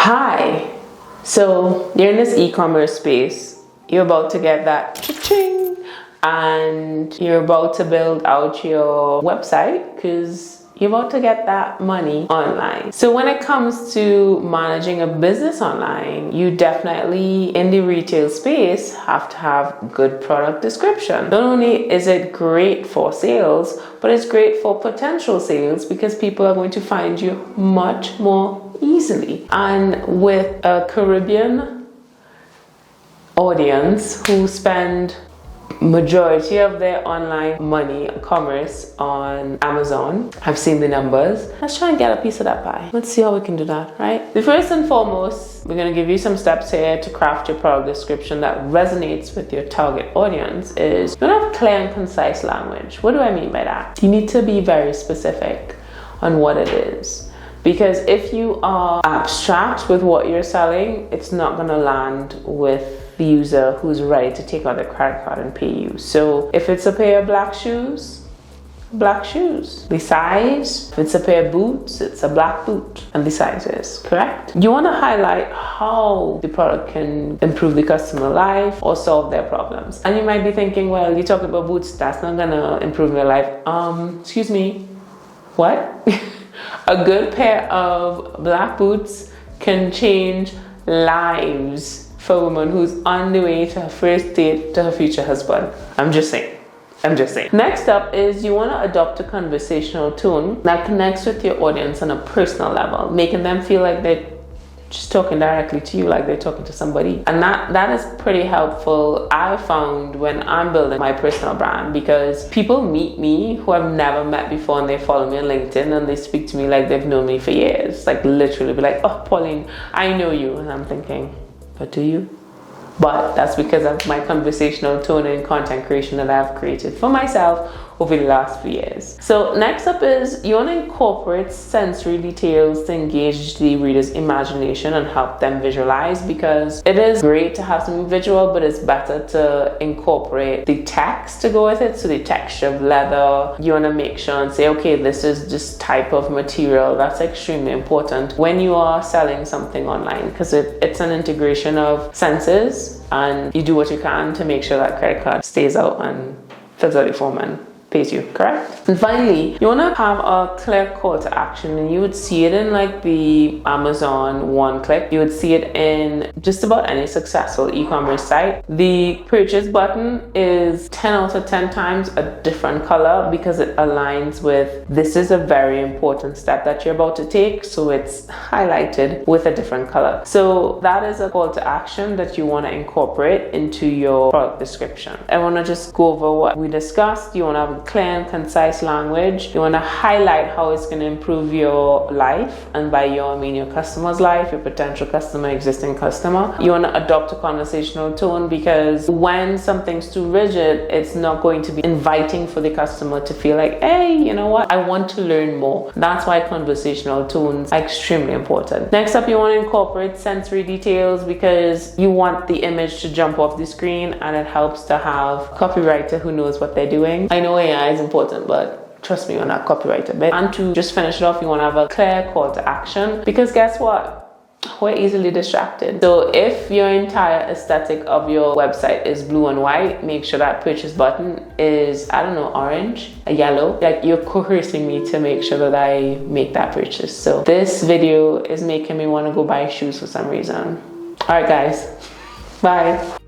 Hi. So you're in this e-commerce space. You're about to get that cha-ching, and you're about to build out your website because you're about to get that money online. So when it comes to managing a business online, you definitely, in the retail space, have to have good product description. Not only is it great for sales, but it's great for potential sales because people are going to find you much more easily. And with a Caribbean audience who spend majority of their online money commerce on Amazon, I've seen the numbers. Let's try and get a piece of that pie. Let's see how we can do that, right? The first and foremost, we're going to give you some steps here to craft your product description that resonates with your target audience. Is you're going to have clear and concise language. What do I mean by that? You need to be very specific on what it is. Because if you are abstract with what you're selling, it's not going to land with the user who's ready to take out their credit card and pay you. So if it's a pair of black shoes, black shoes. The size, if it's a pair of boots, it's a black boot, and the sizes, correct? You want to highlight how the product can improve the customer life or solve their problems. And you might be thinking, well, you talk about boots, that's not gonna improve their life. Excuse me, what? A good pair of black boots can change lives for a woman who's on the way to her first date to her future husband. I'm just saying. Next up is you want to adopt a conversational tone that connects with your audience on a personal level, making them feel like they're just talking directly to you, like they're talking to somebody. And that is pretty helpful, I found, when I'm building my personal brand, because people meet me who I've never met before and they follow me on LinkedIn and they speak to me like they've known me for years. Like literally be like, oh, Pauline, I know you. And I'm thinking, but do you? But that's because of my conversational tone and content creation that I've created for myself over the last few years. So next up is you want to incorporate sensory details to engage the reader's imagination and help them visualize, because it is great to have something visual, but it's better to incorporate the text to go with it. So the texture of leather, you want to make sure and say, okay, this is this type of material. That's extremely important when you are selling something online, because it's an integration of senses, and you do what you can to make sure that credit card stays out and fills out the form and pays you, correct? And finally, you want to have a clear call to action, and you would see it in like the Amazon one click. You would see it in just about any successful e-commerce site. The purchase button is 10 out of 10 times a different color because it aligns with this is a very important step that you're about to take, so it's highlighted with a different color. So that is a call to action that you want to incorporate into your product description. I want to just go over what we discussed. You want to have clear and concise language. You want to highlight how it's going to improve your life, and by your I mean your customer's life, your potential customer, existing customer. You want to adopt a conversational tone, because when something's too rigid, it's not going to be inviting for the customer to feel like, hey, you know what, I want to learn more. That's why conversational tones are extremely important. Next up, you want to incorporate sensory details, because you want the image to jump off the screen, and it helps to have a copywriter who knows what they're doing. I know AI is important, but trust me on that copywriter bit. And to just finish it off, you want to have a clear call to action, because guess what? We're easily distracted. So if your entire aesthetic of your website is blue and white, make sure that purchase button is, I don't know, orange, a yellow. Like you're coercing me to make sure that I make that purchase. So this video is making me want to go buy shoes for some reason. All right, guys. Bye.